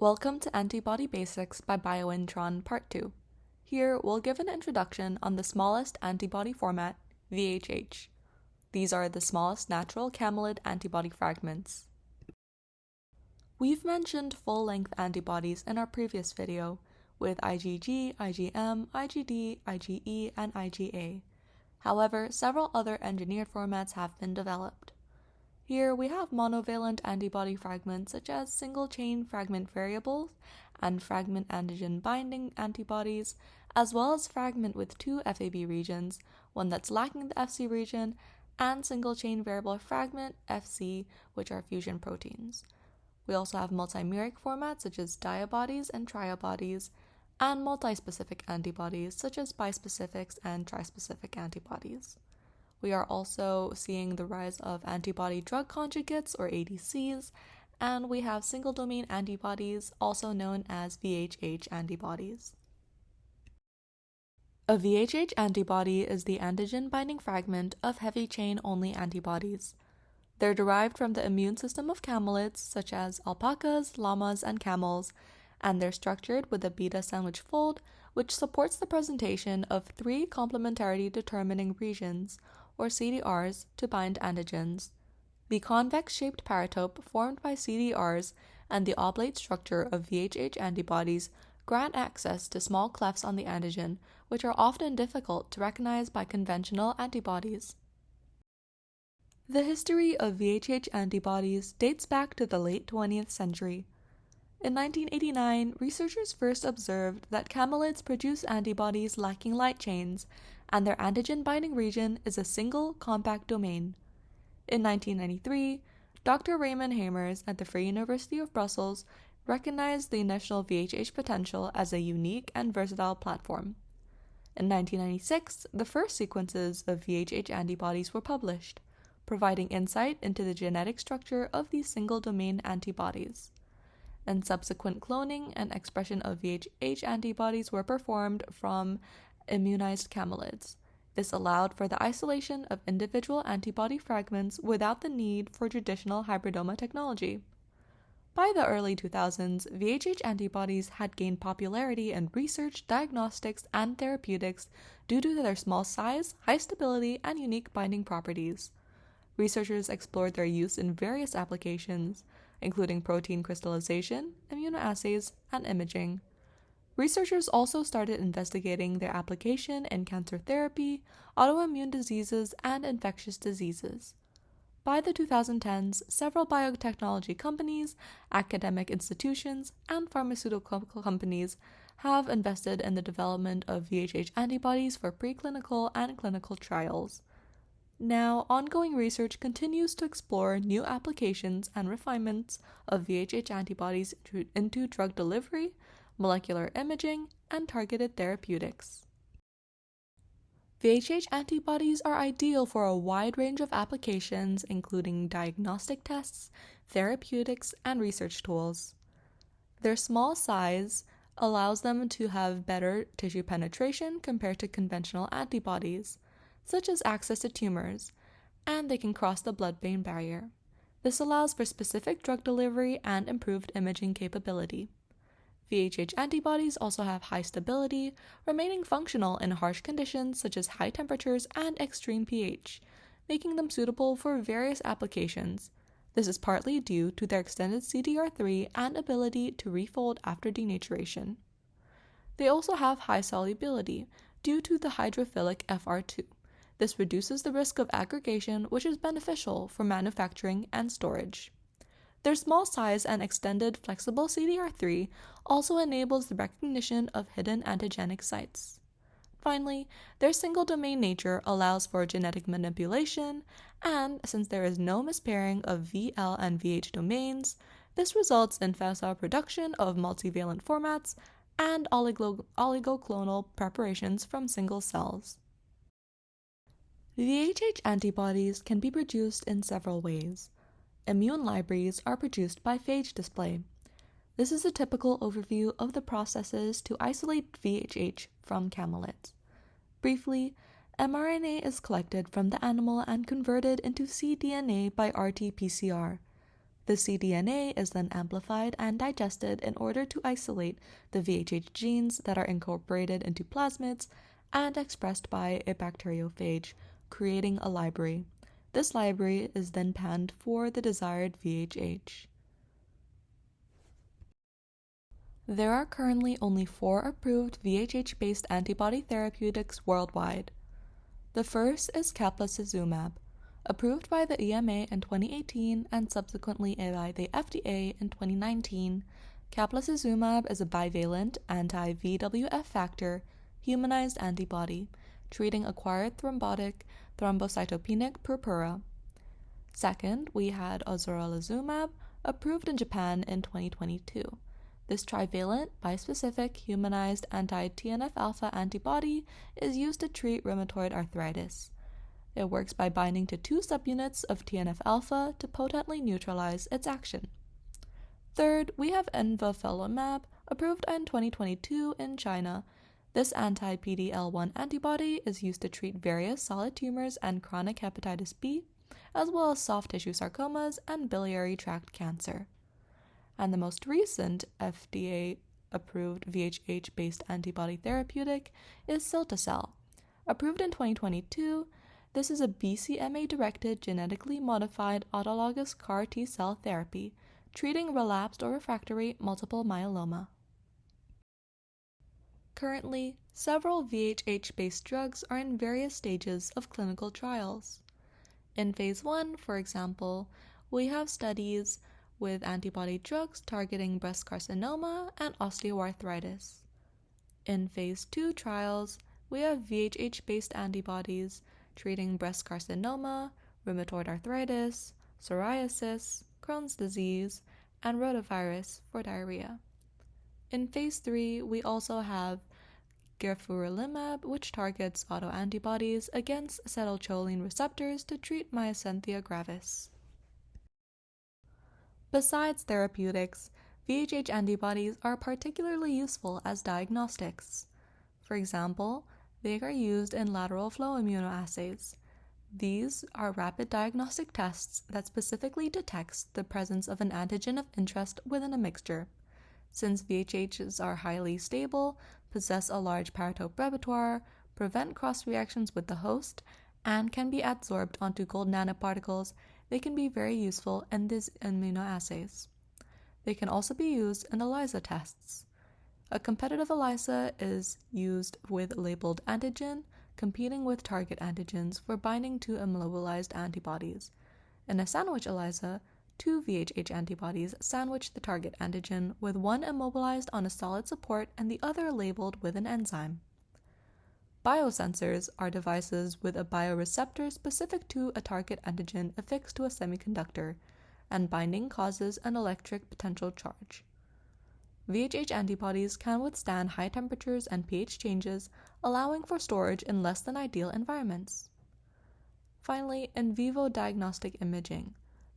Welcome to Antibody Basics by Biointron Part 2. Here, we'll give an introduction on the smallest antibody format, VHH. These are the smallest natural camelid antibody fragments. We've mentioned full-length antibodies in our previous video, with IgG, IgM, IgD, IgE, and IgA. However, several other engineered formats have been developed. Here we have monovalent antibody fragments such as single-chain fragment variables and fragment antigen binding antibodies, as well as fragment with two Fab regions, one that's lacking the Fc region, and single-chain variable fragment Fc, which are fusion proteins. We also have multimeric formats such as diabodies and triabodies, and multispecific antibodies such as bispecifics and trispecific antibodies. We are also seeing the rise of antibody-drug conjugates, or ADCs, and we have single-domain antibodies, also known as VHH antibodies. A VHH antibody is the antigen-binding fragment of heavy-chain-only antibodies. They're derived from the immune system of camelids, such as alpacas, llamas, and camels, and they're structured with a beta sandwich fold, which supports the presentation of three complementarity-determining regions, or CDRs, to bind antigens. The convex-shaped paratope formed by CDRs and the oblate structure of VHH antibodies grant access to small clefts on the antigen, which are often difficult to recognize by conventional antibodies. The history of VHH antibodies dates back to the late 20th century. In 1989, researchers first observed that camelids produce antibodies lacking light chains, and their antigen-binding region is a single compact domain. In 1993, Dr. Raymond Hamers at the Free University of Brussels recognized the initial VHH potential as a unique and versatile platform. In 1996, the first sequences of VHH antibodies were published, providing insight into the genetic structure of these single-domain antibodies. And subsequent cloning and expression of VHH antibodies were performed from immunized camelids. This allowed for the isolation of individual antibody fragments without the need for traditional hybridoma technology. By the early 2000s, VHH antibodies had gained popularity in research, diagnostics, and therapeutics due to their small size, high stability, and unique binding properties. Researchers explored their use in various applications, including protein crystallization, immunoassays, and imaging. Researchers also started investigating their application in cancer therapy, autoimmune diseases, and infectious diseases. By the 2010s, several biotechnology companies, academic institutions, and pharmaceutical companies have invested in the development of VHH antibodies for preclinical and clinical trials. Now, ongoing research continues to explore new applications and refinements of VHH antibodies into drug delivery, molecular imaging, and targeted therapeutics. VHH antibodies are ideal for a wide range of applications, including diagnostic tests, therapeutics, and research tools. Their small size allows them to have better tissue penetration compared to conventional antibodies, such as access to tumors, and they can cross the blood-brain barrier. This allows for specific drug delivery and improved imaging capability. VHH antibodies also have high stability, remaining functional in harsh conditions such as high temperatures and extreme pH, making them suitable for various applications. This is partly due to their extended CDR3 and ability to refold after denaturation. They also have high solubility due to the hydrophilic FR2. This reduces the risk of aggregation, which is beneficial for manufacturing and storage. Their small size and extended flexible CDR3 also enables the recognition of hidden antigenic sites. Finally, their single-domain nature allows for genetic manipulation, and since there is no mispairing of VL and VH domains, this results in facile production of multivalent formats and oligoclonal preparations from single cells. VHH antibodies can be produced in several ways. Immune libraries are produced by phage display. This is a typical overview of the processes to isolate VHH from camelids. Briefly, mRNA is collected from the animal and converted into cDNA by RT-PCR. The cDNA is then amplified and digested in order to isolate the VHH genes that are incorporated into plasmids and expressed by a bacteriophage, creating a library. This library is then panned for the desired VHH. There are currently only 4 approved VHH-based antibody therapeutics worldwide. The first is caplacizumab, approved by the EMA in 2018 and subsequently by the FDA in 2019. Caplacizumab is a bivalent anti-VWF factor humanized antibody treating acquired thrombotic thrombocytopenic purpura. Second, we had ozoralizumab, approved in Japan in 2022. This trivalent, bispecific, humanized anti-TNF-alpha antibody is used to treat rheumatoid arthritis. It works by binding to 2 subunits of TNF-alpha to potently neutralize its action. Third, we have envafolimab, approved in 2022 in China. This anti-PD-L1 antibody is used to treat various solid tumors and chronic hepatitis B, as well as soft tissue sarcomas and biliary tract cancer. And the most recent FDA-approved VHH-based antibody therapeutic is cilta-cel. Approved in 2022, this is a BCMA-directed genetically modified autologous CAR T-cell therapy treating relapsed or refractory multiple myeloma. Currently, several VHH-based drugs are in various stages of clinical trials. In Phase 1, for example, we have studies with antibody drugs targeting breast carcinoma and osteoarthritis. In Phase 2 trials, we have VHH-based antibodies treating breast carcinoma, rheumatoid arthritis, psoriasis, Crohn's disease, and rotavirus for diarrhea. In Phase 3, we also have gefurulimab, which targets autoantibodies against acetylcholine receptors to treat myasthenia gravis. Besides therapeutics, VHH antibodies are particularly useful as diagnostics. For example, they are used in lateral flow immunoassays. These are rapid diagnostic tests that specifically detects the presence of an antigen of interest within a mixture. Since VHHs are highly stable, possess a large paratope repertoire, prevent cross-reactions with the host, and can be adsorbed onto gold nanoparticles, they can be very useful in these immunoassays. They can also be used in ELISA tests. A competitive ELISA is used with labeled antigen, competing with target antigens for binding to immobilized antibodies. In a sandwich ELISA, 2 VHH antibodies sandwich the target antigen, with one immobilized on a solid support and the other labeled with an enzyme. Biosensors are devices with a bioreceptor specific to a target antigen affixed to a semiconductor, and binding causes an electric potential charge. VHH antibodies can withstand high temperatures and pH changes, allowing for storage in less than ideal environments. Finally, in vivo diagnostic imaging.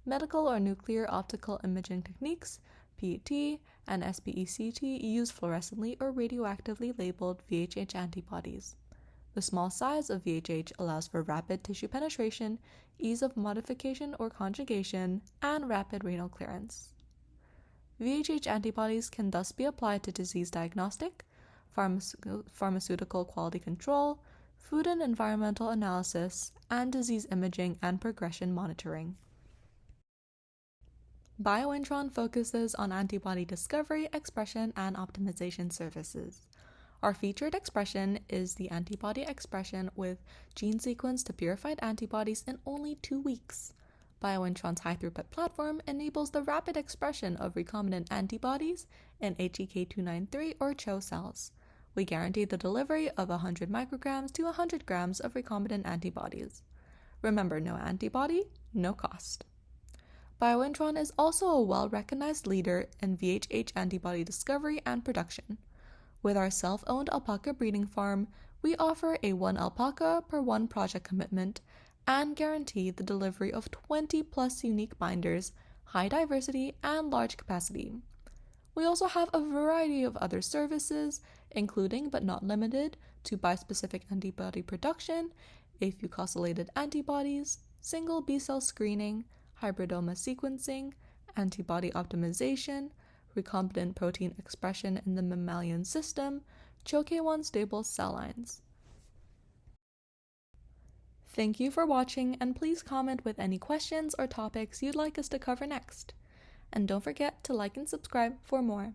Medical or nuclear optical imaging techniques, PET, and SPECT use fluorescently or radioactively labeled VHH antibodies. The small size of VHH allows for rapid tissue penetration, ease of modification or conjugation, and rapid renal clearance. VHH antibodies can thus be applied to disease diagnostic, pharmaceutical quality control, food and environmental analysis, and disease imaging and progression monitoring. Biointron focuses on antibody discovery, expression, and optimization services. Our featured expression is the antibody expression with gene sequence to purified antibodies in only 2 weeks. Biointron's high-throughput platform enables the rapid expression of recombinant antibodies in HEK293 or CHO cells. We guarantee the delivery of 100 micrograms to 100 grams of recombinant antibodies. Remember, no antibody, no cost. Biointron is also a well-recognized leader in VHH antibody discovery and production. With our self-owned alpaca breeding farm, we offer a 1 alpaca per 1 project commitment and guarantee the delivery of 20+ unique binders, high diversity, and large capacity. We also have a variety of other services, including but not limited to bispecific antibody production, afucosylated antibodies, single B-cell screening, hybridoma sequencing, antibody optimization, recombinant protein expression in the mammalian system, CHOK1 stable cell lines. Thank you for watching, and please comment with any questions or topics you'd like us to cover next. And don't forget to like and subscribe for more.